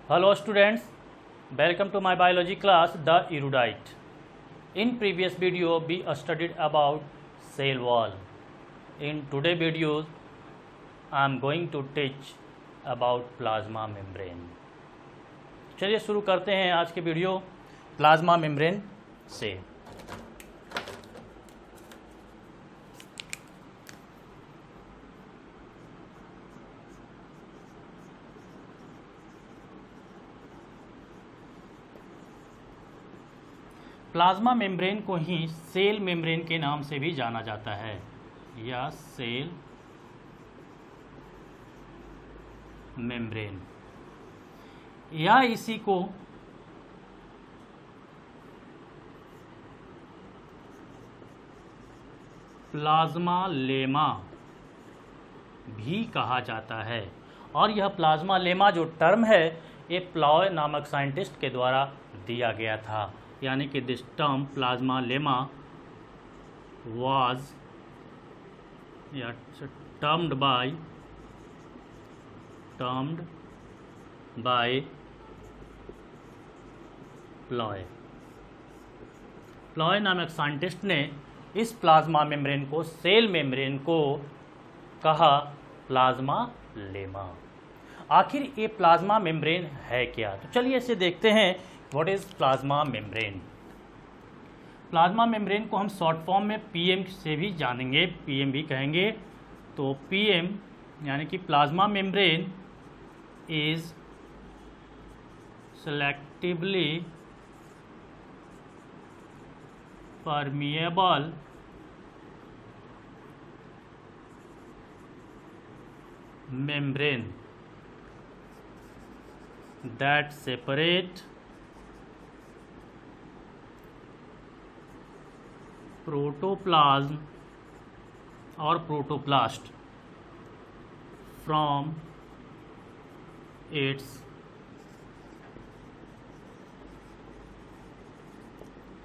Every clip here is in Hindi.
Hello students, welcome to my biology class The Erudite. In previous video we studied about cell wall. In today's video I am going to teach about plasma membrane. चलिए शुरू करते हैं आज के वीडियो प्लाज्मा मेम्ब्रेन से। प्लाज्मा मेम्ब्रेन को ही सेल मेम्ब्रेन के नाम से भी जाना जाता है या सेल मेम्ब्रेन, या इसी को प्लाज्मा लेमा भी कहा जाता है। और यह प्लाज्मा लेमा जो टर्म है ये प्लॉय नामक साइंटिस्ट के द्वारा दिया गया था, यानी कि this term plasmalemma was termed by Plowe नामक साइंटिस्ट ने इस प्लाज्मा मेम्ब्रेन को, सेल मेम्ब्रेन को कहा प्लाज्मा लेमा। आखिर ये प्लाज्मा मेम्ब्रेन है क्या? तो चलिए इसे देखते हैं। What is plasma membrane? Plasma membrane को हम शॉर्ट फॉर्म में पीएम से भी जानेंगे, पीएम भी कहेंगे। तो पीएम यानी कि plasma membrane is selectively permeable membrane that separate protoplasm or protoplast from its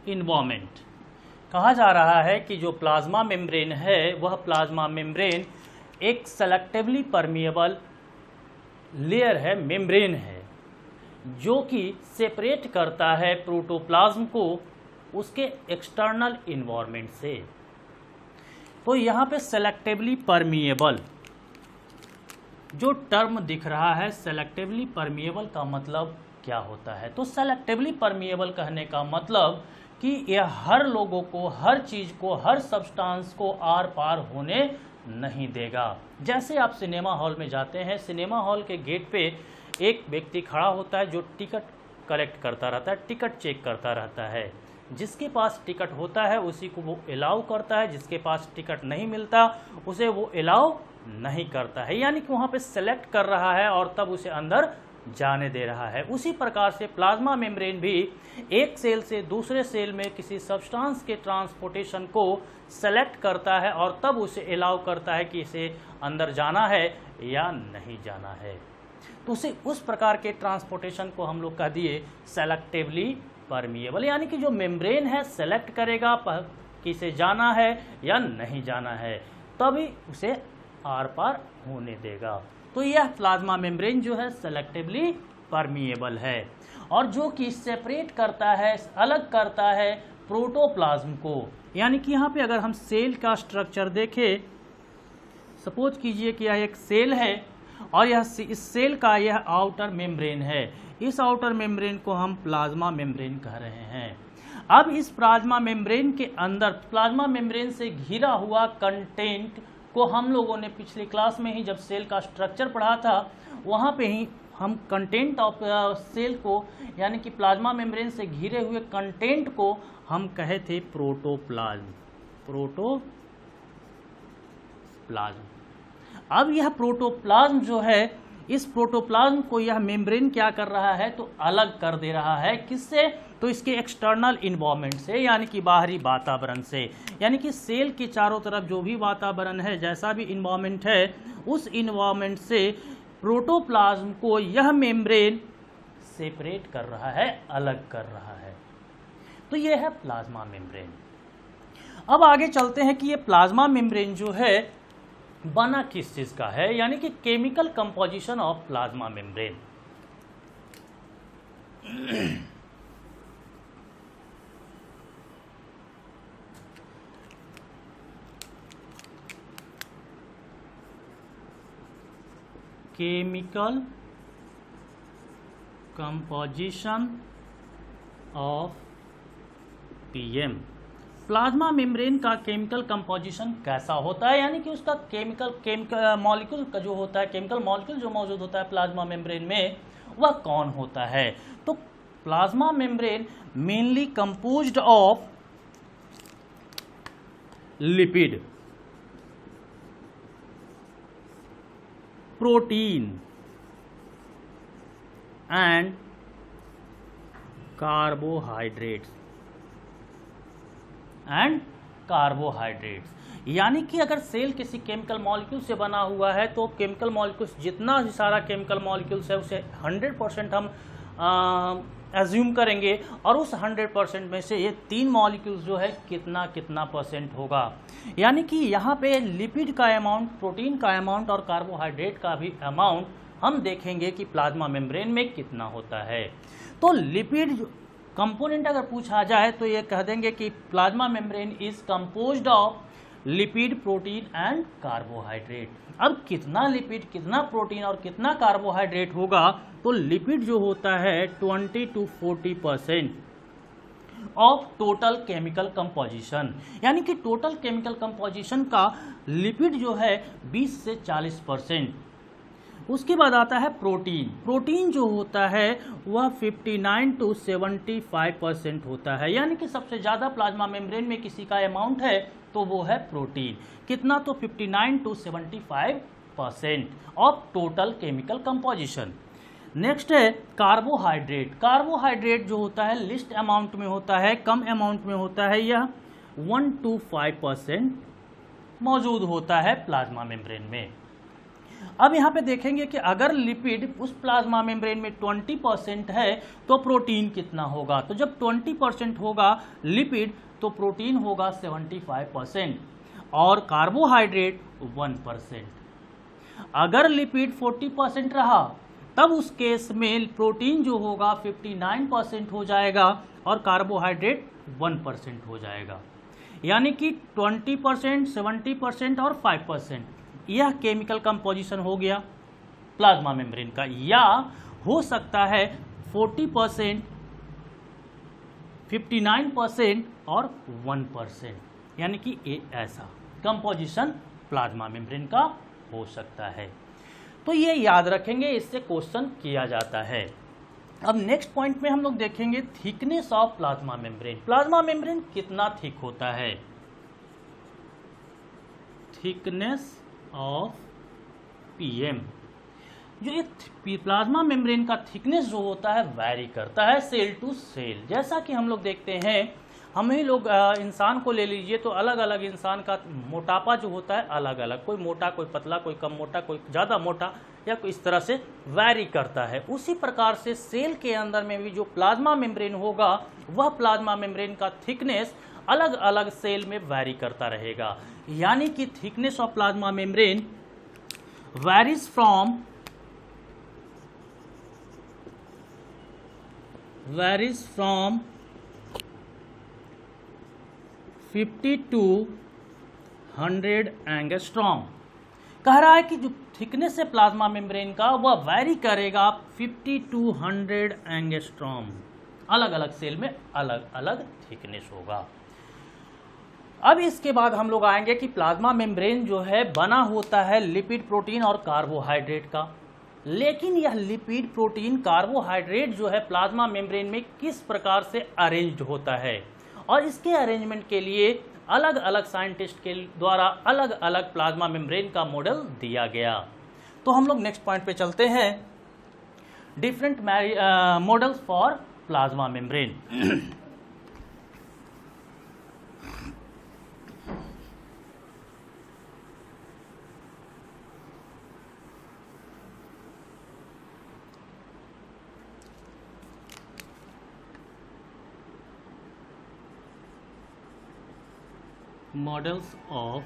environment। कहा जा रहा है कि जो प्लाज्मा मेम्ब्रेन है वह प्लाज्मा मेम्ब्रेन एक सेलेक्टिवली परमिएबल लेयर है, मेम्ब्रेन है, जो कि सेपरेट करता है प्रोटोप्लाज्म को उसके एक्सटर्नल इन्वायरमेंट से। तो यहाँ पे सेलेक्टिवली परमिएबल जो टर्म दिख रहा है, सेलेक्टिवली परमिएबल का मतलब क्या होता है? तो सेलेक्टिवली परमिएबल कहने का मतलब कि यह हर लोगों को, हर चीज़ को, हर सब्सटेंस को आर पार होने नहीं देगा। जैसे आप सिनेमा हॉल में जाते हैं, सिनेमा हॉल के गेट पे एक व्यक्ति खड़ा होता है जो टिकट कलेक्ट करता रहता है, टिकट चेक करता रहता है। जिसके पास टिकट होता है उसी को वो अलाउ करता है, जिसके पास टिकट नहीं मिलता उसे वो अलाउ नहीं करता है, यानी कि वहाँ पे सेलेक्ट कर रहा है और तब उसे अंदर जाने दे रहा है। उसी प्रकार से प्लाज्मा मेम्ब्रेन भी एक सेल से दूसरे सेल में किसी सब्सटेंस के ट्रांसपोर्टेशन को सेलेक्ट करता है और तब उसे अलाउ करता है कि इसे अंदर जाना है या नहीं जाना है। तो उसे उस प्रकार के ट्रांसपोर्टेशन को हम लोग कह दिए सेलेक्टिवली परमिएबल, यानी कि जो मेम्ब्रेन है सेलेक्ट करेगा कि इसे जाना है या नहीं जाना है, तभी उसे आर पार होने देगा। तो यह प्लाज्मा मेम्ब्रेन जो है सेलेक्टिवली परमिएबल है और जो कि सेपरेट करता है, अलग करता है प्रोटोप्लाज्म को। यानी कि यहाँ पे अगर हम सेल का स्ट्रक्चर देखें, सपोज कीजिए कि यह एक सेल है और इस सेल का यह आउटर मेम्ब्रेन है। इस आउटर मेम्ब्रेन को हम प्लाज्मा मेम्ब्रेन कह रहे हैं। अब इस प्लाज्मा मेम्ब्रेन के अंदर, प्लाज्मा मेम्ब्रेन से घिरा हुआ कंटेंट को हम लोगों ने पिछली क्लास में ही जब सेल का स्ट्रक्चर पढ़ा था, वहाँ पे ही हम कंटेंट ऑफ सेल को, यानी कि प्लाज्मा मेम्ब्रेन से घिरे हुए कंटेंट को हम कहे थे प्रोटोप्लाज्म। अब यह प्रोटोप्लाज्म जो है, इस प्रोटोप्लाज्म को यह मेम्ब्रेन क्या कर रहा है? तो अलग कर दे रहा है। किससे? तो इसके एक्सटर्नल इन्वायरमेंट से, यानी कि बाहरी वातावरण से। यानी कि सेल के चारों तरफ जो भी वातावरण है, जैसा भी इन्वायरमेंट है, उस इन्वायरमेंट से प्रोटोप्लाज्म को यह मेम्ब्रेन सेपरेट कर रहा है, अलग कर रहा है। तो यह है प्लाज्मा मेम्ब्रेन। अब आगे चलते हैं कि ये प्लाज्मा मेम्ब्रेन जो है बना किस चीज का है, यानी कि chemical composition of plasma membrane. Chemical composition of PM. Plasma membrane का केमिकल कंपोजिशन कैसा होता है, यानी कि उसका केमिकल मॉलिक्यूल का जो होता है, केमिकल मॉलिक्यूल जो मौजूद होता है प्लाज्मा मेम्ब्रेन में, वह कौन होता है। तो plasma membrane mainly composed of lipid, protein and carbohydrates यानी कि अगर सेल किसी केमिकल मॉलिक्यूल से बना हुआ है तो केमिकल मॉलिक्यूल्स, जितना भी सारा केमिकल मॉलिक्यूल्स है उसे 100% हम एज्यूम करेंगे, और उस 100% में से ये 3 मॉलिक्यूल्स जो है कितना परसेंट होगा। यानी कि यहाँ पे लिपिड का अमाउंट, प्रोटीन का अमाउंट और कार्बोहाइड्रेट का भी अमाउंट हम देखेंगे कि प्लाज्मा मेम्ब्रेन में कितना होता है। तो लिपिड कंपोनेंट अगर पूछा जाए तो ये कह देंगे कि plasma membrane is composed of lipid, protein and carbohydrate. अब कितना लिपिड, कितना प्रोटीन और कितना कार्बोहाइड्रेट होगा, तो लिपिड जो होता है 20 to 40% of total chemical composition, यानी कि टोटल केमिकल कंपोजिशन का लिपिड जो है 20 से 40%। उसके बाद आता है प्रोटीन। प्रोटीन जो होता है वह 59 to 75% होता है, यानी कि सबसे ज़्यादा प्लाज्मा मेम्ब्रेन में किसी का अमाउंट है तो वो है प्रोटीन। कितना, तो 59 to 75% of total chemical composition. Next है कार्बोहाइड्रेट। कार्बोहाइड्रेट जो होता है लिस्ट अमाउंट में होता है, कम अमाउंट में होता है, यह 1 to 5% मौजूद होता है प्लाज्मा मेम्ब्रेन में। अब यहाँ पे देखेंगे कि अगर लिपिड उस प्लाज्मा मेम्ब्रेन में 20% है तो प्रोटीन कितना होगा। तो जब 20% होगा लिपिड तो प्रोटीन होगा 75% और कार्बोहाइड्रेट 1%। अगर लिपिड 40% रहा तब उस केस में प्रोटीन जो होगा 59% हो जाएगा और कार्बोहाइड्रेट 1% हो जाएगा। यानी कि 20%, 70% और 5%, यह केमिकल कंपोजिशन हो गया प्लाज्मा मेम्ब्रेन का। या हो सकता है 40%, 59% और 1%, यानी कि ऐसा कंपोजिशन प्लाज्मा मेम्ब्रेन का हो सकता है। तो ये याद रखेंगे, इससे क्वेश्चन किया जाता है। अब नेक्स्ट पॉइंट में हम लोग देखेंगे thickness of plasma membrane. Plasma membrane कितना थिक होता है। थिकनेस ऑफ पीएम, जो ये प्लाज्मा मेम्ब्रेन का थिकनेस जो होता है वैरी करता है सेल टू सेल। जैसा कि हम लोग देखते हैं, हम ही लोग इंसान को ले लीजिए तो अलग अलग इंसान का मोटापा जो होता है अलग अलग, कोई मोटा, कोई पतला, कोई कम मोटा, कोई ज़्यादा मोटा, या कोई इस तरह से वैरी करता है। उसी प्रकार से सेल के अंदर में भी जो प्लाज्मा मेम्ब्रेन होगा वह प्लाज्मा मेम्ब्रेन का थिकनेस अलग अलग सेल में वैरी करता रहेगा। यानी कि thickness of plasma membrane varies from 50 to 100 angstrom. कह रहा है कि जो थिकनेस है प्लाज्मा मेम्ब्रेन का वह वैरी करेगा 50 to 100 एंगस्ट्रॉम। अलग अलग सेल में अलग अलग थिकनेस होगा। अब इसके बाद हम लोग आएंगे कि प्लाज्मा मेम्ब्रेन जो है बना होता है लिपिड, प्रोटीन और कार्बोहाइड्रेट का। लेकिन यह लिपिड, प्रोटीन, कार्बोहाइड्रेट जो है प्लाज्मा मेम्ब्रेन में किस प्रकार से अरेंज्ड होता है, और इसके अरेंजमेंट के लिए अलग अलग साइंटिस्ट के द्वारा अलग अलग प्लाज्मा मेम्ब्रेन का मॉडल दिया गया। तो हम लोग नेक्स्ट पॉइंट पे चलते हैं, different models for plasma membrane. Models of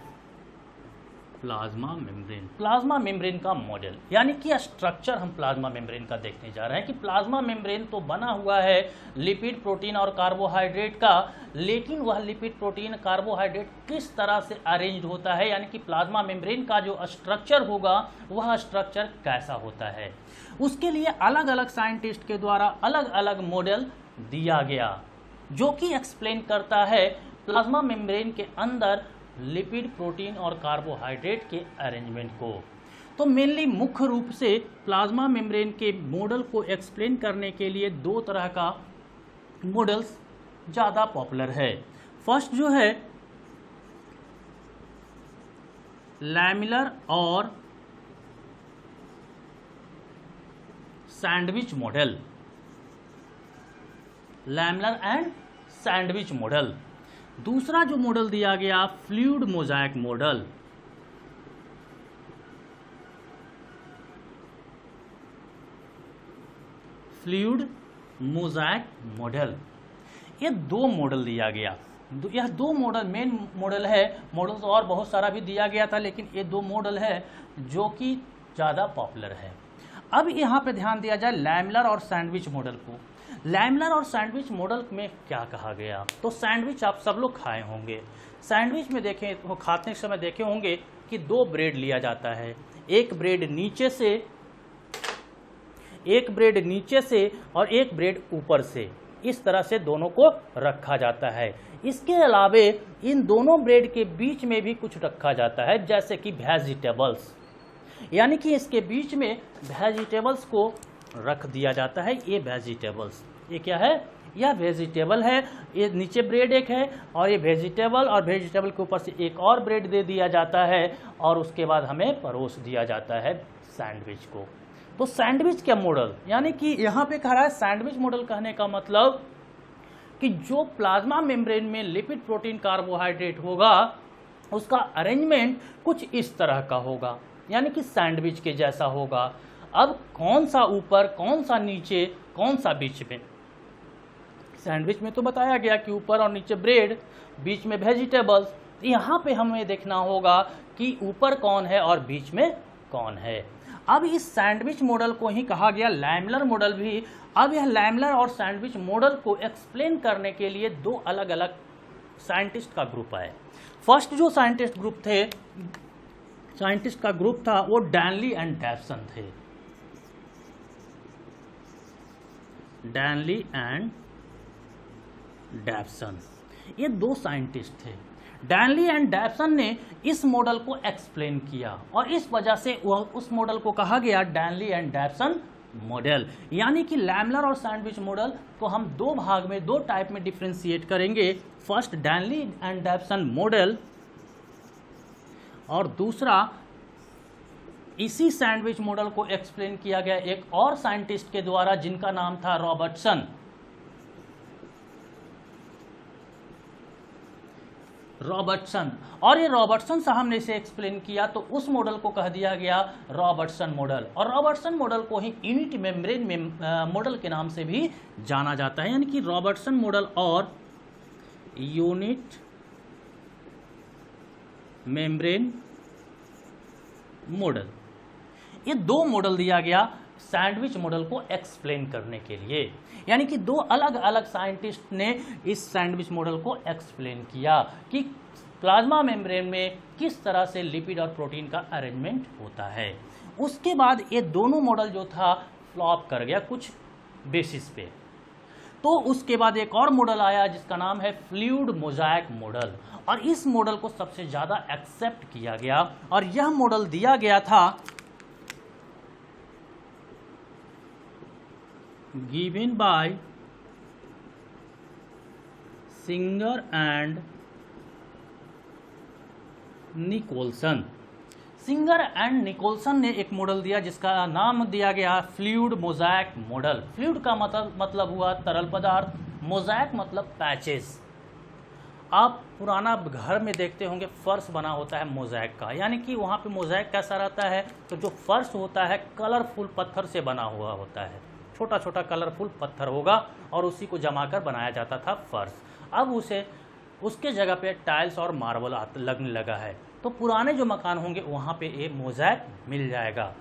plasma membrane. Plasma membrane का मॉडल यानी कि स्ट्रक्चर हम प्लाज्मा मेम्ब्रेन का देखने जा रहे हैं कि प्लाज्मा मेम्ब्रेन तो बना हुआ है लिपिड, प्रोटीन और कार्बोहाइड्रेट का, लेकिन वह लिपिड, प्रोटीन, कार्बोहाइड्रेट किस तरह से अरेंज्ड होता है, यानी कि प्लाज्मा मेम्ब्रेन का जो स्ट्रक्चर होगा वह स्ट्रक्चर कैसा होता है, उसके लिए अलग अलग साइंटिस्ट के द्वारा अलग अलग मॉडल दिया गया जो कि एक्सप्लेन करता है प्लाज्मा मेम्ब्रेन के अंदर लिपिड, प्रोटीन और कार्बोहाइड्रेट के अरेंजमेंट को। तो मेनली मुख्य रूप से प्लाज्मा मेम्ब्रेन के मॉडल को एक्सप्लेन करने के लिए दो तरह का मॉडल्स ज़्यादा पॉपुलर है। फर्स्ट जो है लैमिलर और sandwich model, lamellar and sandwich model. दूसरा जो मॉडल दिया गया fluid mosaic model. Fluid mosaic model, ये दो मॉडल दिया गया। यह दो मॉडल मेन मॉडल है, मॉडल तो और बहुत सारा भी दिया गया था, लेकिन ये दो मॉडल है जो कि ज़्यादा पॉपुलर है। अब यहाँ पे ध्यान दिया जाए लैमिलर और सैंडविच मॉडल को। लैमिलर और सैंडविच मॉडल में क्या कहा गया, तो सैंडविच आप सब लोग खाए होंगे। सैंडविच में देखें तो खाते समय देखे होंगे कि दो ब्रेड लिया जाता है, एक ब्रेड नीचे से और एक ब्रेड ऊपर से, इस तरह से दोनों को रखा जाता है। इसके अलावे इन दोनों ब्रेड के बीच में भी कुछ रखा जाता है, जैसे कि वेजिटेबल्स, यानी कि इसके बीच में वेजिटेबल्स को रख दिया जाता है। ये वेजिटेबल्स, ये क्या है, यह वेजिटेबल है। ये नीचे ब्रेड एक है और ये वेजिटेबल, और वेजिटेबल के ऊपर से एक और ब्रेड दे दिया जाता है और उसके बाद हमें परोस दिया जाता है सैंडविच को। तो सैंडविच का मॉडल, यानी कि यहाँ पे कह रहा है सैंडविच मॉडल कहने का मतलब कि जो प्लाज्मा मेम्ब्रेन में लिपिड, प्रोटीन, कार्बोहाइड्रेट होगा उसका अरेंजमेंट कुछ इस तरह का होगा, यानी कि सैंडविच के जैसा होगा। अब कौन सा ऊपर, कौन सा नीचे, कौन सा बीच में? सैंडविच में तो बताया गया कि ऊपर और नीचे ब्रेड, बीच में वेजिटेबल्स। यहाँ पे हमें देखना होगा कि ऊपर कौन है और बीच में कौन है। अब इस सैंडविच मॉडल को ही कहा गया लैमिलर मॉडल भी। अब यह लैमिलर और सैंडविच मॉडल को एक्सप्लेन करने के लिए दो अलग अलग साइंटिस्ट का ग्रुप है। फर्स्ट जो साइंटिस्ट का ग्रुप था वो डैनली एंड डैप्सन थे। डैनली एंड डैप्सन, ये दो साइंटिस्ट थे। डैनली एंड डैप्सन ने इस मॉडल को एक्सप्लेन किया और इस वजह से उस मॉडल को कहा गया डैनली एंड डैप्सन मॉडल। यानी कि लैमिलर और सैंडविच मॉडल को हम दो भाग में, दो टाइप में डिफ्रेंशिएट करेंगे। फर्स्ट डैनली एंड डैप्सन मॉडल और दूसरा इसी सैंडविच मॉडल को एक्सप्लेन किया गया एक और साइंटिस्ट के द्वारा जिनका नाम था रॉबर्टसन। और ये रॉबर्टसन साहब ने इसे एक्सप्लेन किया तो उस मॉडल को कह दिया गया रॉबर्टसन मॉडल। और रॉबर्टसन मॉडल को ही यूनिट मेम्ब्रेन मॉडल के नाम से भी जाना जाता है, यानी कि रॉबर्टसन मॉडल और यूनिट मेम्ब्रेन मॉडल, ये दो मॉडल दिया गया सैंडविच मॉडल को एक्सप्लेन करने के लिए। यानी कि दो अलग अलग साइंटिस्ट ने इस सैंडविच मॉडल को एक्सप्लेन किया कि प्लाज्मा मेम्ब्रेन में किस तरह से लिपिड और प्रोटीन का अरेंजमेंट होता है। उसके बाद ये दोनों मॉडल जो था फ्लॉप कर गया कुछ बेसिस पे। तो उसके बाद एक और मॉडल आया जिसका नाम है फ्लूइड मोज़ाइक मॉडल, और इस मॉडल को सबसे ज़्यादा एक्सेप्ट किया गया और यह मॉडल दिया गया था given by Singer and Nicolson. Singer and Nicolson ने एक मॉडल दिया जिसका नाम दिया गया फ्लूइड मोज़ाइक मॉडल। फ्लूइड का मतलब हुआ तरल पदार्थ, मोज़ाइक मतलब पैचेस। आप पुराना घर में देखते होंगे फर्श बना होता है मोज़ाइक का, यानी कि वहाँ पे मोज़ाइक कैसा रहता है, तो जो फर्श होता है कलरफुल पत्थर से बना हुआ होता है, छोटा छोटा कलरफुल पत्थर होगा और उसी को जमाकर बनाया जाता था फर्श। अब उसके जगह पे टाइल्स और मार्बल लगने लगा है। तो पुराने जो मकान होंगे वहाँ पे ये मोज़ैक मिल जाएगा।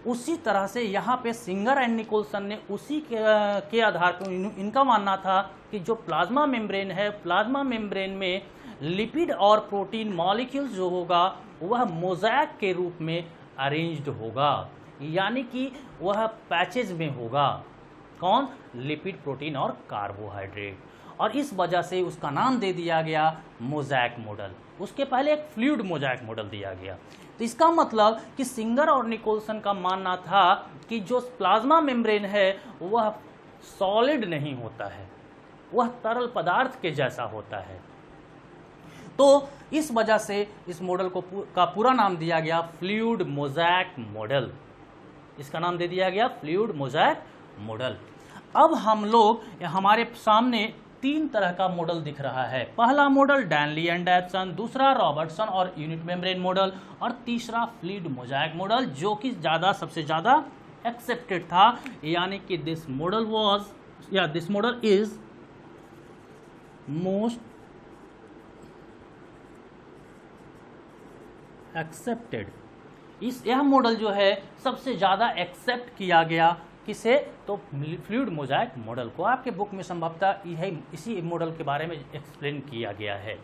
उसी तरह से यहाँ पे सिंगर एंड निकोलसन ने उसी के आधार पर इनका मानना था कि जो प्लाज्मा मेम्ब्रेन है, प्लाज्मा मेम्ब्रेन में लिपिड और प्रोटीन मॉलिक्यूल्स जो होगा वह मोज़ैक के रूप में अरेंज्ड होगा, यानी कि वह पैचेज में होगा। कौन? लिपिड, प्रोटीन और कार्बोहाइड्रेट। और इस वजह से उसका नाम दे दिया गया मोज़ैक मॉडल। उसके पहले एक फ्लूइड मोज़ैक मॉडल दिया गया। तो इसका मतलब कि सिंगर और निकोलसन का मानना था कि जो प्लाज्मा मेम्ब्रेन है वह सॉलिड नहीं होता है, वह तरल पदार्थ के जैसा होता है। तो इस वजह से इस मॉडल का पूरा नाम दिया गया फ्लूइड मोज़ैक मॉडल। इसका नाम दे दिया गया फ्लूइड मोज़ैक मॉडल। अब हम लोग हमारे सामने 3 तरह का मॉडल दिख रहा है। पहला मॉडल डैनली एंड डैप्सन, दूसरा रॉबर्टसन और यूनिट मेम्ब्रेन मॉडल, और तीसरा फ्लूइड मोज़ैक मॉडल, जो कि सबसे ज़्यादा एक्सेप्टेड था। यानी कि this model is most accepted. यह मॉडल जो है सबसे ज़्यादा एक्सेप्ट किया गया। किसे? तो फ्लूइड मोज़ैक मॉडल को। आपके बुक में संभवतः इसी मॉडल के बारे में एक्सप्लेन किया गया है,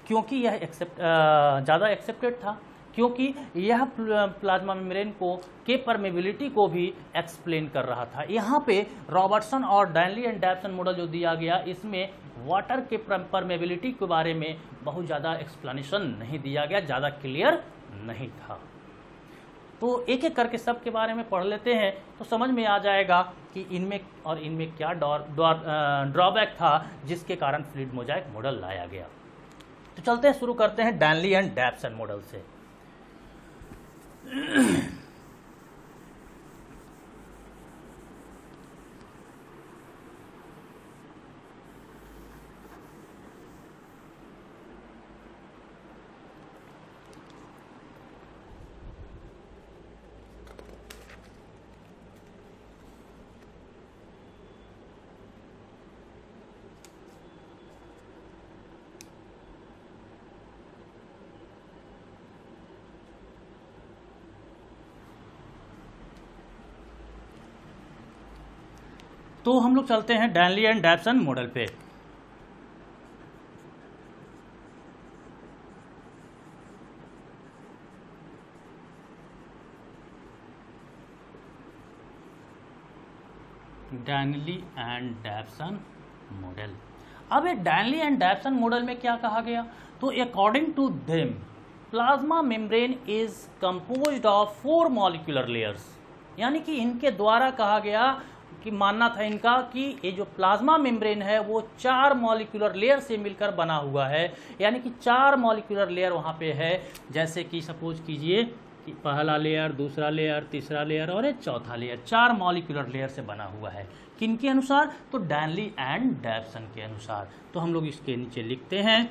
क्योंकि यह ज़्यादा एक्सेप्टेड था, क्योंकि यह प्लाज्मा मेम्ब्रेन के परमेबिलिटी को भी एक्सप्लेन कर रहा था। यहाँ पे रॉबर्टसन और डैनली एंड डैप्सन मॉडल जो दिया गया, इसमें वाटर के परमेबिलिटी के बारे में बहुत ज़्यादा एक्सप्लेनेशन नहीं दिया गया, ज़्यादा क्लियर नहीं था। तो एक एक करके सब के बारे में पढ़ लेते हैं तो समझ में आ जाएगा कि इनमें क्या ड्रॉबैक था जिसके कारण फ्लूइड मोज़ैक मॉडल लाया गया। तो चलते हैं, शुरू करते हैं डैनली एंड डैप्सन मॉडल से। तो हम लोग चलते हैं डैनली एंड डैप्सन मॉडल पे। डैनली एंड डैप्सन मॉडल। अब ये डैनली एंड डैप्सन मॉडल में क्या कहा गया? तो according to them plasma membrane is composed of 4 molecular layers. यानी कि इनके द्वारा कहा गया कि मानना था इनका कि ये जो प्लाज्मा मेम्ब्रेन है वो 4 मॉलिक्यूलर लेयर से मिलकर बना हुआ है। यानी कि 4 मॉलिक्यूलर लेयर वहाँ पे है। जैसे कि सपोज कीजिए कि पहला लेयर, दूसरा लेयर, तीसरा लेयर और एक चौथा लेयर, 4 मॉलिक्यूलर लेयर से बना हुआ है। किनके अनुसार? तो डैनली एंड डैप्सन के अनुसार। तो हम लोग इसके नीचे लिखते हैं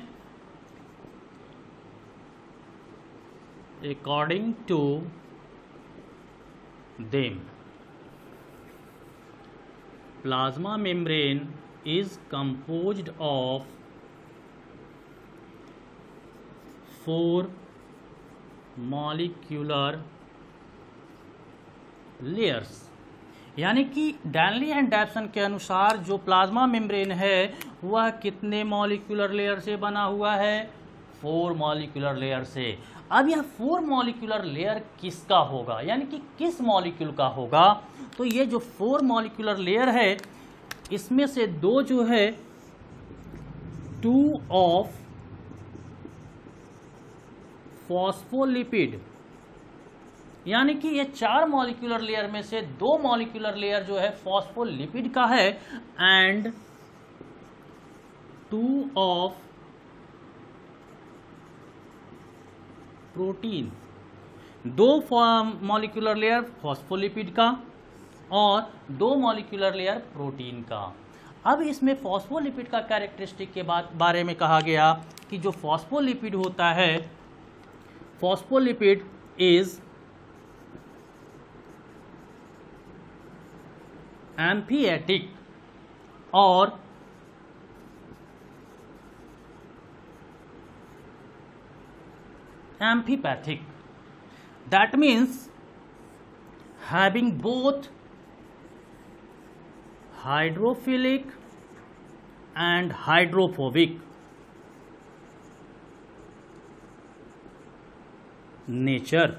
according to them plasma membrane is composed of 4 molecular layers। यानी कि डैनली एंड डैप्सन के अनुसार जो प्लाज्मा मेम्ब्रेन है वह कितने मॉलिक्यूलर लेयर से बना हुआ है? 4 मॉलिक्यूलर लेयर से। अब यह 4 मॉलिक्यूलर लेयर किसका होगा, यानी कि किस मॉलिक्यूल का होगा? तो ये जो 4 मॉलिक्यूलर लेयर है इसमें से 2 जो है 2 ऑफ फॉस्फोलिपिड, यानी कि ये 4 मॉलिक्यूलर लेयर में से 2 मॉलिक्यूलर लेयर जो है फॉस्फोलिपिड का है, and 2 of protein. 2 molecular layer phospholipid का और 2 मॉलिक्यूलर लेयर प्रोटीन का। अब इसमें फॉस्फोलिपिड का कैरेक्टरिस्टिक के बारे में कहा गया कि जो फॉस्फोलिपिड होता है, फॉस्फोलिपिड इज एम्फिएटिक और amphipathic, that means having both hydrophilic and hydrophobic nature.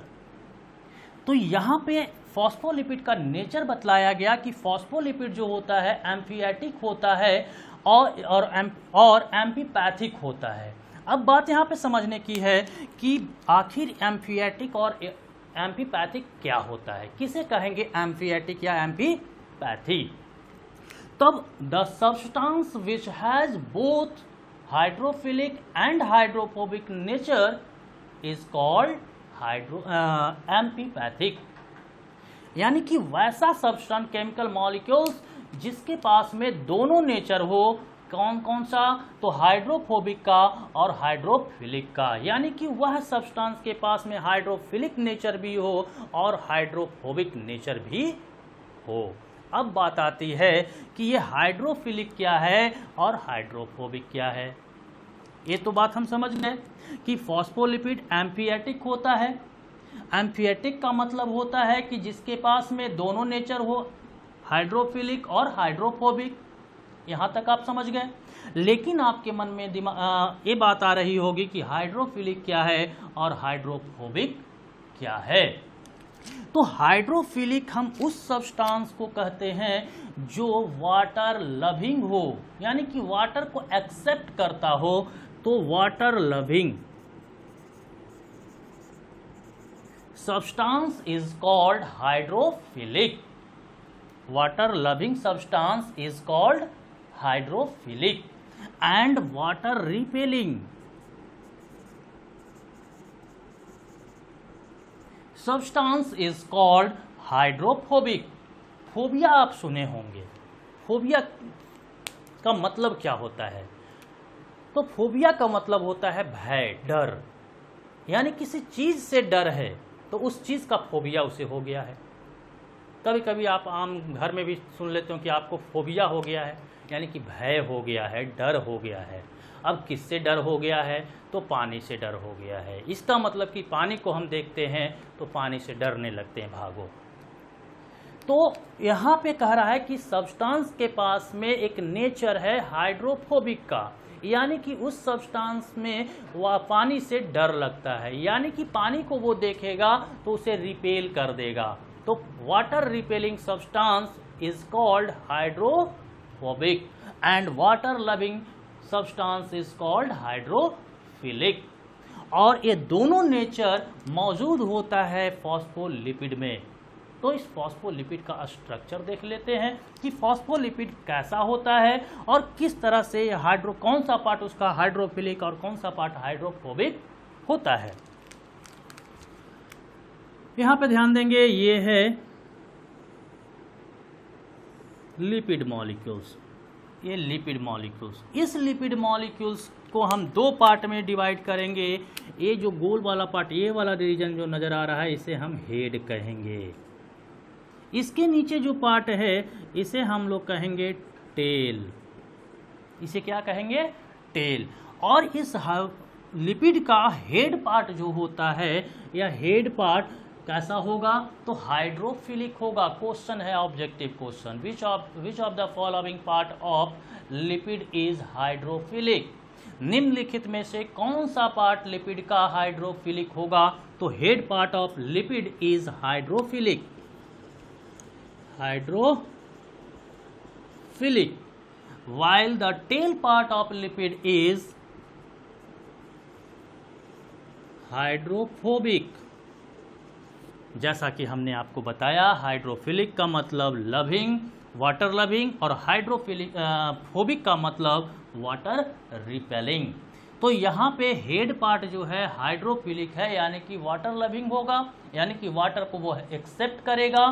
तो यहां पे फॉस्फोलिपिड का नेचर बतलाया गया कि फॉस्फोलिपिड जो होता है एम्फिएटिक होता है और एम्फीपैथिक होता है। अब बात यहाँ पे समझने की है कि आखिर एम्फिएटिक और एम्फीपैथिक क्या होता है, किसे कहेंगे एम्फिएटिक या एम्फीपैथी। तब the substance which has both hydrophilic and hydrophobic nature is called amphipathic, यानी कि वैसा सब्सटेंस केमिकल मॉलिक्यूल्स जिसके पास में दोनों नेचर हो। कौन कौन सा? तो हाइड्रोफोबिक का और हाइड्रोफिलिक का, यानी कि वह सब्सटेंस के पास में हाइड्रोफिलिक नेचर भी हो और हाइड्रोफोबिक नेचर भी हो। अब बात आती है कि ये हाइड्रोफिलिक क्या है और हाइड्रोफोबिक क्या है। ये तो बात हम समझ गए कि फॉस्फोलिपिड एम्फिएटिक होता है। एम्फिएटिक का मतलब होता है कि जिसके पास में दोनों नेचर हो, हाइड्रोफिलिक और हाइड्रोफोबिक। यहां तक आप समझ गए। लेकिन आपके मन में ये बात आ रही होगी कि हाइड्रोफिलिक क्या है और हाइड्रोफोबिक क्या है। तो हाइड्रोफिलिक हम उस सब्सटेंस को कहते हैं जो वाटर लविंग हो, यानी कि वाटर को एक्सेप्ट करता हो। तो water loving substance is called hydrophilic. Water loving substance is called hydrophilic, and water repelling substance is called hydrophobic. Phobia आप सुने होंगे। फोबिया का मतलब क्या होता है? तो फोबिया का मतलब होता है भय, डर, यानी किसी चीज से डर है तो उस चीज का फोबिया उसे हो गया है। कभी कभी आप आम घर में भी सुन लेते हो कि आपको फोबिया हो गया है, यानी कि भय हो गया है, डर हो गया है। अब किससे डर हो गया है? तो पानी से डर हो गया है। इसका मतलब कि पानी को हम देखते हैं तो पानी से डरने लगते हैं, भागो। तो यहाँ पे कह रहा है कि सब्सटेंस के पास में एक नेचर है हाइड्रोफोबिक का, यानी कि उस सब्सटेंस में वह पानी से डर लगता है, यानी कि पानी को वो देखेगा तो उसे रिपेल कर देगा। तो water repelling substance is called hydrophobic and water loving substance is called hydrophilic. और ये दोनों नेचर मौजूद होता है फॉस्फोलिपिड में। तो इस फॉस्फोलिपिड का स्ट्रक्चर देख लेते हैं कि फॉस्फोलिपिड कैसा होता है और किस तरह से कौन सा पार्ट उसका हाइड्रोफिलिक और कौन सा पार्ट हाइड्रोफोबिक होता है। यहां पे ध्यान देंगे, ये है लिपिड मॉलिक्यूल्स। ये लिपिड मॉलिक्यूल्स, इस लिपिड मॉलिक्यूल्स को हम दो पार्ट में डिवाइड करेंगे। ये जो गोल वाला पार्ट, ये वाला रीजन जो नजर आ रहा है, इसे हम हेड कहेंगे। इसके नीचे जो पार्ट है इसे हम लोग कहेंगे टेल। इसे क्या कहेंगे? टेल। और इस लिपिड का हेड पार्ट जो होता है, या हेड पार्ट कैसा होगा? तो हाइड्रोफिलिक होगा। क्वेश्चन है, objective question, which of the following part of lipid is hydrophilic? निम्नलिखित में से कौन सा पार्ट लिपिड का हाइड्रोफिलिक होगा? तो head part of lipid is hydrophilic, while the tail part of lipid is hydrophobic। जैसा कि हमने आपको बताया, हाइड्रोफिलिक का मतलब लविंग, वाटर लविंग, और हाइड्रोफिलिक फोबिक का मतलब वाटर रिपेलिंग। तो यहाँ पे हेड पार्ट जो है हाइड्रोफिलिक है, यानी कि वाटर लविंग होगा, यानी कि वाटर को वो एक्सेप्ट करेगा।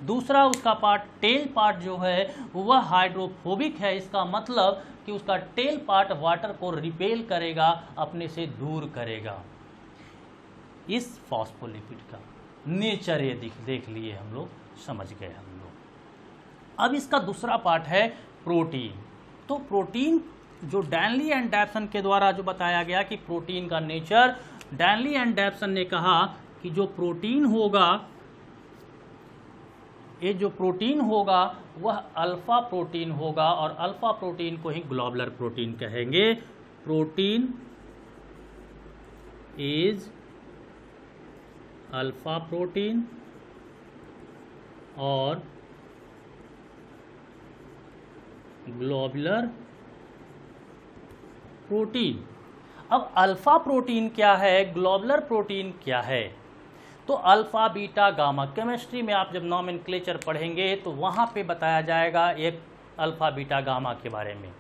दूसरा उसका पार्ट टेल पार्ट जो है वह हाइड्रोफोबिक है। इसका मतलब कि उसका टेल पार्ट वाटर को रिपेल करेगा, अपने से दूर करेगा। इस फॉस्फोलिपिड का नेचर ये देख लिए हम लोग, समझ गए हम लोग। अब इसका दूसरा पार्ट है प्रोटीन। तो प्रोटीन जो डैनली एंड डैप्सन के द्वारा जो बताया गया कि प्रोटीन का नेचर डैनली एंड डेप्सन ने कहा कि जो प्रोटीन होगा, ये जो प्रोटीन होगा वह अल्फा प्रोटीन होगा, और अल्फा प्रोटीन को ही ग्लोबुलर प्रोटीन कहेंगे। प्रोटीन इज अल्फा प्रोटीन और ग्लोबुलर प्रोटीन। अब अल्फा प्रोटीन क्या है, ग्लोबुलर प्रोटीन क्या है? तो अल्फा बीटा गामा, केमिस्ट्री में आप जब नॉमेनक्लेचर पढ़ेंगे तो वहाँ पे बताया जाएगा एक अल्फा बीटा गामा के बारे में।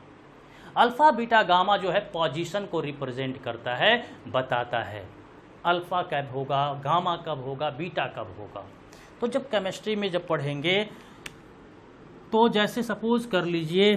अल्फा बीटा गामा जो है पोजीशन को रिप्रेजेंट करता है, बताता है अल्फा कब होगा, गामा कब होगा, बीटा कब होगा। तो जब केमिस्ट्री में जब पढ़ेंगे तो जैसे सपोज कर लीजिए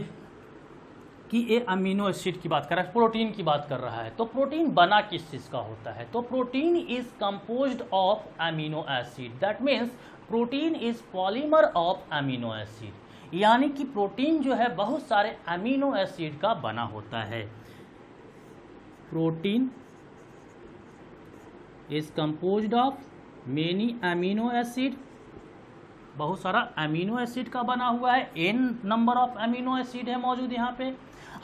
कि ये अमीनो एसिड की बात कर रहा है, प्रोटीन की बात कर रहा है, तो प्रोटीन बना किस चीज़ का होता है? तो protein is composed of amino acid, that means protein is polymer of amino acid, यानी कि प्रोटीन जो है बहुत सारे अमीनो एसिड का बना होता है। Protein is composed of many amino acid, बहुत सारा अमीनो एसिड का बना हुआ है, n number of amino acid है मौजूद यहाँ पे।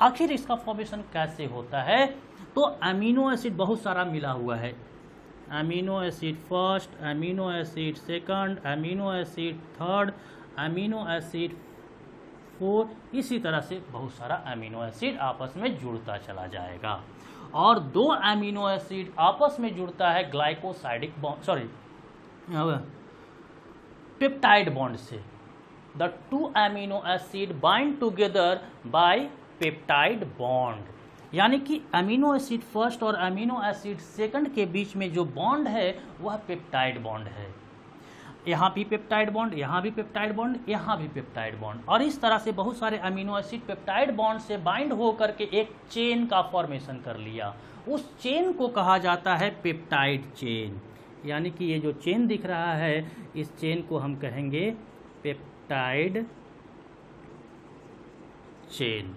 आखिर इसका फॉर्मेशन कैसे होता है? तो अमीनो एसिड बहुत सारा मिला हुआ है, amino acid first, amino acid second, amino acid third, amino acid fourth, इसी तरह से बहुत सारा अमीनो एसिड आपस में जुड़ता चला जाएगा। और दो अमीनो एसिड आपस में जुड़ता है glycosidic bond, sorry peptide bond से। The two amino acid bind together by peptide bond, यानी कि अमीनो एसिड फर्स्ट और अमीनो एसिड सेकंड के बीच में जो बॉन्ड है वह पेप्टाइड बॉन्ड है। यहाँ भी पेप्टाइड बॉन्ड, यहाँ भी पेप्टाइड बॉन्ड, यहाँ भी पेप्टाइड बॉन्ड, और इस तरह से बहुत सारे अमीनो एसिड पेप्टाइड बॉन्ड से बाइंड हो करके एक चेन का फॉर्मेशन कर लिया। उस चेन को कहा जाता है पेप्टाइड चेन, यानी कि ये जो चेन दिख रहा है इस चेन को हम कहेंगे पेप्टाइड चेन।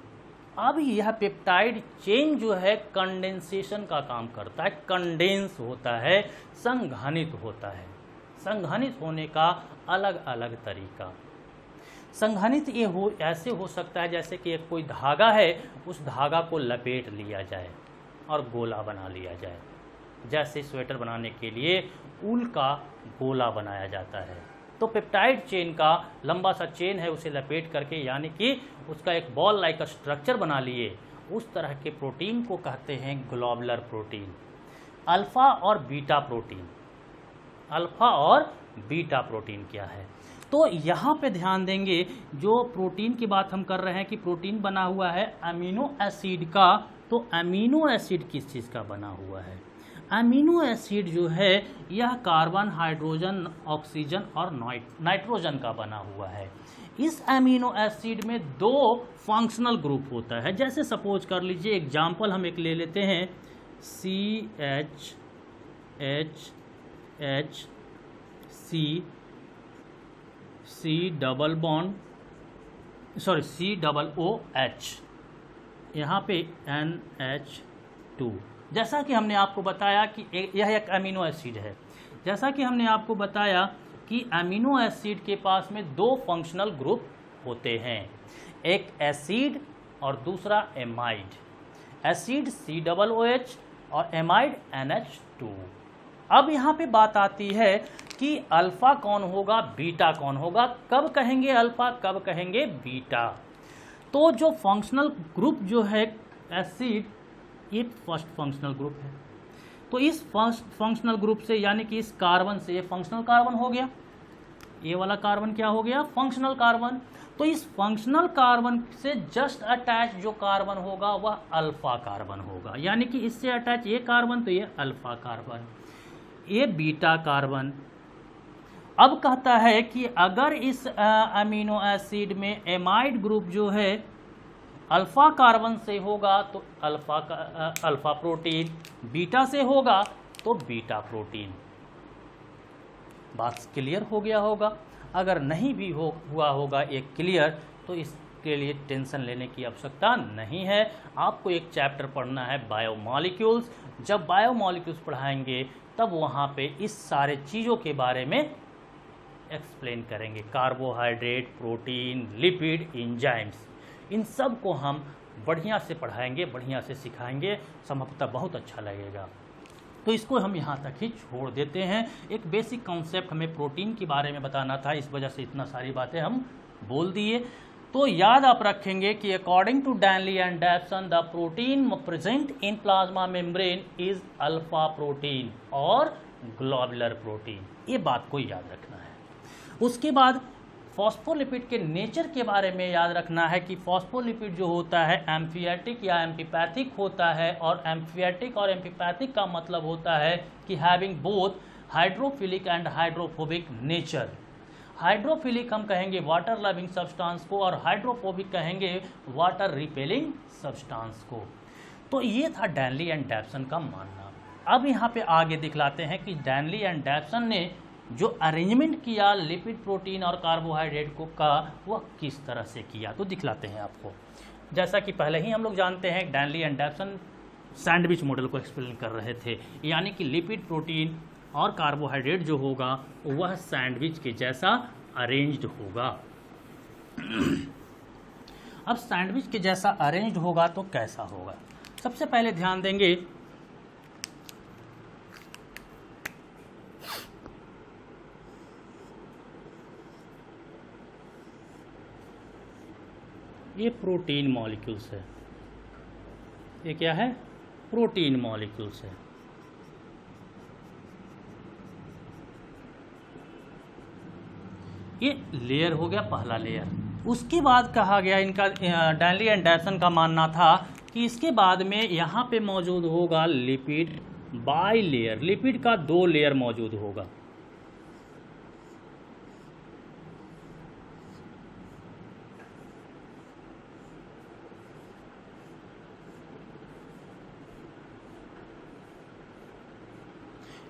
अब यह पेप्टाइड चेन जो है कंडेंसेशन का काम करता है, कंडेंस होता है, संघनित होता है। संघनित होने का अलग अलग तरीका, संघनित ये ऐसे हो सकता है जैसे कि एक कोई धागा है, उस धागा को लपेट लिया जाए और गोला बना लिया जाए। जैसे स्वेटर बनाने के लिए ऊल का गोला बनाया जाता है, तो पेप्टाइड चेन का लंबा सा चेन है, उसे लपेट करके यानी कि उसका एक बॉल लाइक स्ट्रक्चर बना लिए, उस तरह के प्रोटीन को कहते हैं ग्लोबुलर प्रोटीन। अल्फा और बीटा प्रोटीन, अल्फा और बीटा प्रोटीन क्या है? तो यहाँ पे ध्यान देंगे, जो प्रोटीन की बात हम कर रहे हैं कि प्रोटीन बना हुआ है अमीनो एसिड का, तो अमीनो एसिड किस चीज़ का बना हुआ है? अमीनो एसिड जो है यह कार्बन, हाइड्रोजन, ऑक्सीजन और नाइट्रोजन का बना हुआ है। इस अमीनो एसिड में दो फंक्शनल ग्रुप होता है। जैसे सपोज कर लीजिए, एग्जाम्पल हम एक ले लेते हैं, CH H C double bond, sorry COOH, यहाँ पे NH2। जैसा कि हमने आपको बताया कि यह एक अमीनो एसिड है, जैसा कि हमने आपको बताया कि अमीनो एसिड के पास में दो फंक्शनल ग्रुप होते हैं, एक एसिड और दूसरा एमाइड। एसिड COOH और एमाइड NH2। अब यहाँ पे बात आती है कि अल्फा कौन होगा, बीटा कौन होगा, कब कहेंगे अल्फा, कब कहेंगे बीटा। तो जो फंक्शनल ग्रुप जो है एसिड, ये फर्स्ट फंक्शनल ग्रुप है। तो इस फर्स्ट फंक्शनल ग्रुप से यानी कि इस कार्बन से, ये फंक्शनल कार्बन हो गया, ये वाला कार्बन क्या हो गया, फंक्शनल कार्बन। तो इस फंक्शनल कार्बन से जस्ट अटैच जो कार्बन होगा वह अल्फा कार्बन होगा, यानी कि इससे अटैच ये कार्बन, तो ये अल्फा कार्बन, ये बीटा कार्बन। अब कहता है कि अगर इस अमीनो एसिड में एमाइड ग्रुप जो है अल्फा कार्बन से होगा तो अल्फा प्रोटीन, बीटा से होगा तो बीटा प्रोटीन। बात क्लियर हो गया होगा? अगर नहीं भी हुआ होगा एक क्लियर, तो इस इसके लिए टेंशन लेने की आवश्यकता नहीं है। आपको एक चैप्टर पढ़ना है बायोमॉलिक्यूल्स। जब बायोमॉलिक्यूल्स पढ़ाएंगे तब वहाँ पे इस सारे चीज़ों के बारे में एक्सप्लेन करेंगे। कार्बोहाइड्रेट, प्रोटीन, लिपिड, एंजाइम्स, इन सब को हम बढ़िया से पढ़ाएंगे, बढ़िया से सिखाएंगे, संभवतः बहुत अच्छा लगेगा। तो इसको हम यहाँ तक ही छोड़ देते हैं। एक बेसिक कॉन्सेप्ट हमें प्रोटीन के बारे में बताना था, इस वजह से इतना सारी बातें हम बोल दिए। तो याद आप रखेंगे कि according to Danielli and Davson the protein present in plasma membrane is alpha protein और ग्लोबुलर प्रोटीन, ये बात को याद रखना है। उसके बाद फॉस्फोलिपिड के नेचर के बारे में याद रखना है कि फॉस्फोलिपिड जो होता है एम्फियाटिक या एम्फीपैथिक होता है, और एम्फियाटिक और एम्फीपैथिक का मतलब होता है कि having both hydrophilic and hydrophobic nature. Hydrophilic हम कहेंगे वाटर लविंग सब्सटेंस को, और हाइड्रोफोबिक कहेंगे वाटर रिपेलिंग सब्सटेंस को। तो ये था डैनली एंड डैप्सन का मानना। अब यहाँ पे आगे दिखलाते हैं कि डैनली एंड डैप्सन ने जो अरेंजमेंट किया लिपिड, प्रोटीन और कार्बोहाइड्रेट को का, वह किस तरह से किया, तो दिखलाते हैं आपको। जैसा कि पहले ही हम लोग जानते हैं, डैनली एंड डैप्सन सैंडविच मॉडल को एक्सप्लेन कर रहे थे, यानी कि लिपिड, प्रोटीन और कार्बोहाइड्रेट जो होगा वह सैंडविच के जैसा अरेंज्ड होगा। अब सैंडविच के जैसा अरेंज्ड होगा तो कैसा होगा? सबसे पहले ध्यान देंगे ये प्रोटीन मॉलिक्यूल्स है। ये क्या है? प्रोटीन मॉलिक्यूल्स है। ये लेयर हो गया पहला लेयर। उसके बाद कहा गया, इनका डैनली एंड डैप्सन का मानना था कि इसके बाद में यहाँ पे मौजूद होगा लिपिड बाई लेयर। लिपिड का 2 लेयर मौजूद होगा।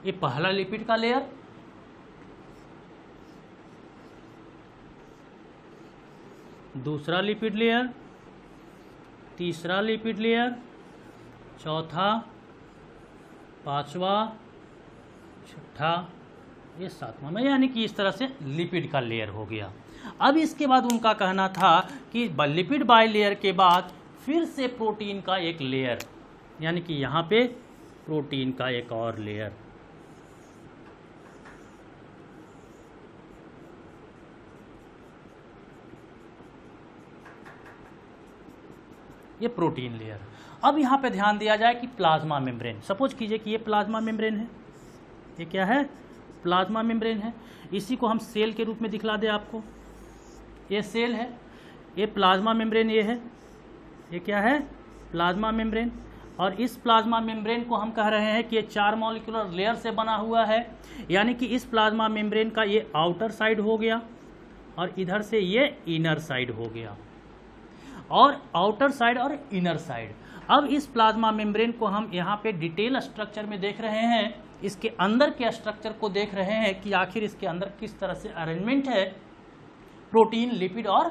ये पहला लिपिड का लेयर, दूसरा लिपिड लेयर, तीसरा लिपिड लेयर, चौथा, पांचवा, छठा, ये सातवां में, यानी कि इस तरह से लिपिड का लेयर हो गया। अब इसके बाद उनका कहना था कि लिपिड बाई लेयर के बाद फिर से प्रोटीन का एक लेयर, यानी कि यहाँ पे प्रोटीन का एक और लेयर। ये प्रोटीन लेयर। अब यहाँ पे ध्यान दिया जाए कि प्लाज्मा मेम्ब्रेन, सपोज कीजिए कि ये प्लाज्मा मेम्ब्रेन है। ये क्या है? प्लाज्मा मेम्ब्रेन है। इसी को हम सेल के रूप में दिखला दे आपको। ये सेल है, ये प्लाज्मा मेम्ब्रेन ये है। ये क्या है? Plasma membrane. और इस प्लाज्मा मेम्ब्रेन को हम कह रहे हैं कि ये 4 मॉलिक्यूलर लेयर से बना हुआ है, यानी कि इस प्लाज्मा मेम्ब्रेन का ये आउटर साइड हो गया और इधर से ये इनर साइड हो गया, और आउटर साइड और इनर साइड। अब इस प्लाज्मा मेम्ब्रेन को हम यहाँ पे डिटेल स्ट्रक्चर में देख रहे हैं, इसके अंदर के स्ट्रक्चर को देख रहे हैं कि आखिर इसके अंदर किस तरह से अरेंजमेंट है प्रोटीन, लिपिड और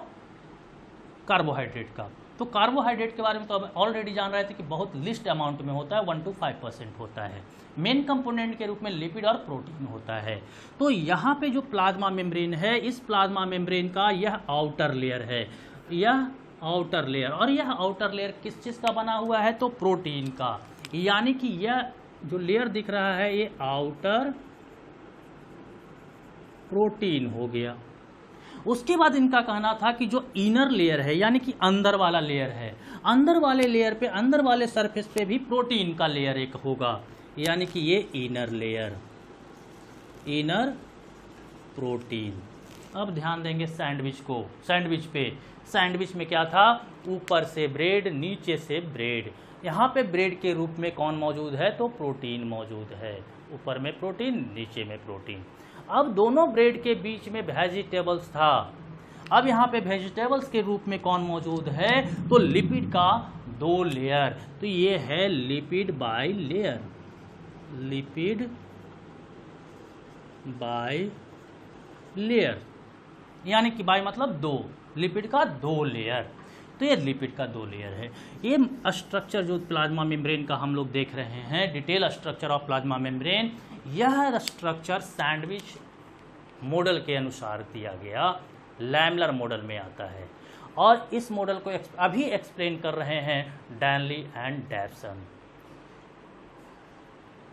कार्बोहाइड्रेट का। तो कार्बोहाइड्रेट के बारे में तो अब ऑलरेडी जान रहे थे कि बहुत लिस्ट अमाउंट में होता है, 1 to 5% होता है। मेन कंपोनेंट के रूप में लिपिड और प्रोटीन होता है। तो यहाँ पे जो प्लाज्मा मेम्ब्रेन है, इस प्लाज्मा मेम्ब्रेन का यह आउटर लेयर है, यह आउटर लेयर। और यह आउटर लेयर किस चीज़ का बना हुआ है? तो प्रोटीन का, यानी कि यह जो लेयर दिख रहा है ये आउटर प्रोटीन हो गया। उसके बाद इनका कहना था कि जो इनर लेयर है, यानी कि अंदर वाला लेयर है, अंदर वाले लेयर पे, अंदर वाले सरफेस पे भी प्रोटीन का लेयर एक होगा, यानी कि ये इनर लेयर, इनर प्रोटीन। अब ध्यान देंगे सैंडविच को, सैंडविच पे। सैंडविच में क्या था? ऊपर से ब्रेड, नीचे से ब्रेड। यहाँ पे ब्रेड के रूप में कौन मौजूद है? तो प्रोटीन मौजूद है। ऊपर में प्रोटीन, नीचे में प्रोटीन। अब दोनों ब्रेड के बीच में वेजिटेबल्स था। अब यहाँ पे वेजिटेबल्स के रूप में कौन मौजूद है? तो लिपिड का 2 लेयर। तो ये है lipid by layer, lipid by layer, यानी कि बाई मतलब 2, लिपिड का 2 लेयर। तो ये लिपिड का 2 लेयर है। ये स्ट्रक्चर जो प्लाज्मा मेम्ब्रेन का हम लोग देख रहे हैं, detail structure of plasma membrane, यह स्ट्रक्चर सैंडविच मॉडल के अनुसार दिया गया लैमेलर मॉडल में आता है। और इस मॉडल को अभी एक्सप्लेन कर रहे हैं डैनली एंड डैवसन।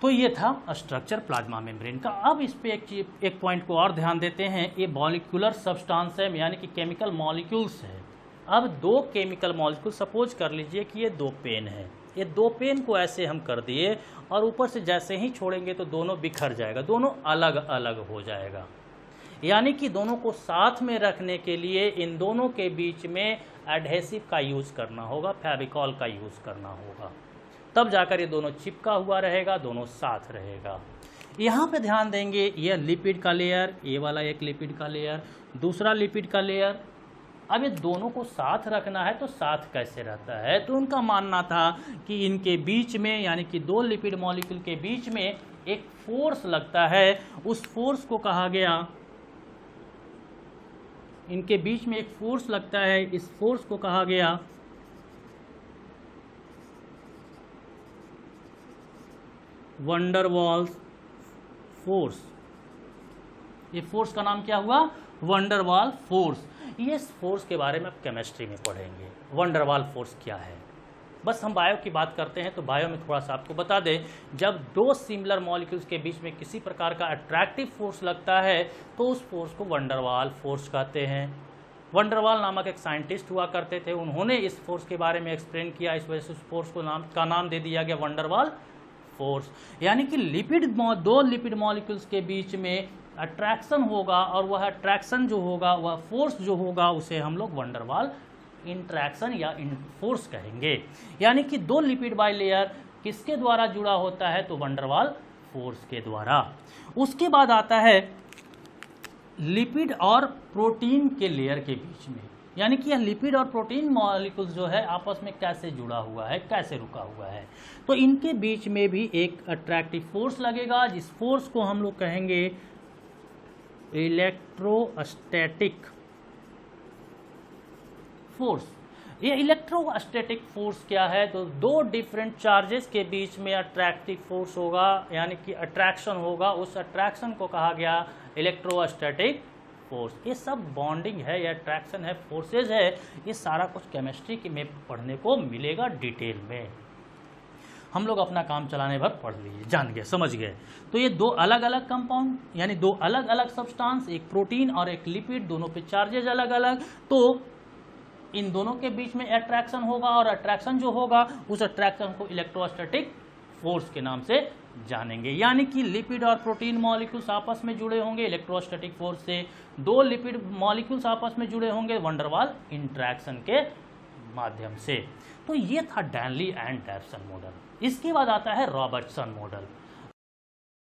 तो ये था स्ट्रक्चर प्लाज्मा मेम्ब्रेन का। अब इस पे एक पॉइंट को और ध्यान देते हैं, ये मॉलिक्यूलर सब्सटेंस है, यानी कि केमिकल मॉलिक्यूल्स है। अब 2 केमिकल मॉलिक्यूल, सपोज कर लीजिए कि ये 2 पेन है, ये 2 पेन को ऐसे हम कर दिए और ऊपर से जैसे ही छोड़ेंगे तो दोनों बिखर जाएगा, दोनों अलग अलग हो जाएगा। यानी कि दोनों को साथ में रखने के लिए इन दोनों के बीच में एडहेसिव का यूज़ करना होगा, फेविकॉल का यूज़ करना होगा, तब जाकर ये दोनों चिपका हुआ रहेगा, दोनों साथ रहेगा। यहाँ पे ध्यान देंगे, ये लिपिड का लेयर, ये वाला एक लिपिड का लेयर, दूसरा लिपिड का लेयर। अब ये दोनों को साथ रखना है तो साथ कैसे रहता है? तो उनका मानना था कि इनके बीच में, यानी कि 2 लिपिड मॉलिक्यूल के बीच में एक फोर्स लगता है, उस फोर्स को कहा गया, इनके बीच में एक फोर्स लगता है, इस फोर्स को कहा गया वंडरवाल्स फोर्स। ये फोर्स का नाम क्या हुआ? Van der Waals force. ये फोर्स के बारे में आप केमिस्ट्री में पढ़ेंगे, वंडरवाल फोर्स क्या है। बस हम बायो की बात करते हैं तो बायो में थोड़ा सा आपको बता दें, जब 2 सिमिलर मॉलिक्यूल्स के बीच में किसी प्रकार का अट्रैक्टिव फोर्स लगता है तो उस फोर्स को वंडरवाल फोर्स कहते हैं। वंडरवाल नामक एक साइंटिस्ट हुआ करते थे, उन्होंने इस फोर्स के बारे में एक्सप्लेन किया, इस वजह से उस फोर्स को नाम दे दिया गया वंडरवाल फोर्स। यानी कि 2 लिपिड मॉलिक्यूल्स के बीच में अट्रैक्शन होगा और वह अट्रैक्शन जो होगा, वह फोर्स जो होगा, उसे हम लोग वंडरवाल इंट्रैक्शन या फोर्स कहेंगे। यानी कि 2 लिपिड बाई लेयर किसके द्वारा जुड़ा होता है? तो वंडरवाल फोर्स के द्वारा। उसके बाद आता है लिपिड और प्रोटीन के लेयर के बीच में, यानी कि यह लिपिड और प्रोटीन मॉलिक्यूल्स जो है आपस में कैसे जुड़ा हुआ है, कैसे रुका हुआ है। तो इनके बीच में भी एक अट्रैक्टिव फोर्स लगेगा, जिस फोर्स को हम लोग कहेंगे इलेक्ट्रोस्टैटिक फोर्स। ये इलेक्ट्रोस्टैटिक फोर्स क्या है? तो 2 डिफरेंट चार्जेस के बीच में अट्रैक्टिव फोर्स होगा, यानी कि अट्रैक्शन होगा, उस अट्रैक्शन को कहा गया इलेक्ट्रोस्टैटिक फोर्स। ये सब बॉन्डिंग है, ये अट्रैक्शन है, फोर्सेज है, ये सारा कुछ केमिस्ट्री में पढ़ने को मिलेगा डिटेल में। हम लोग अपना काम चलाने भर पढ़ लीजिए, जान गए, समझ गए। तो ये 2 अलग अलग कंपाउंड, यानी 2 अलग अलग सब्सटेंस, एक प्रोटीन और एक लिपिड, दोनों पे चार्जेज अलग अलग, तो इन दोनों के बीच में अट्रैक्शन होगा और अट्रैक्शन जो होगा उस अट्रैक्शन को इलेक्ट्रोस्टैटिक फोर्स के नाम से जानेंगे। यानी कि लिपिड और प्रोटीन मॉलिक्यूल्स आपस में जुड़े होंगे इलेक्ट्रोस्टैटिक फोर्स से, 2 लिपिड मॉलिक्यूल्स आपस में जुड़े होंगे वंडरवाल इंट्रैक्शन के माध्यम से। तो ये था डैनली एंड डैवसन मॉडल। इसके बाद आता है रॉबर्टसन मॉडल।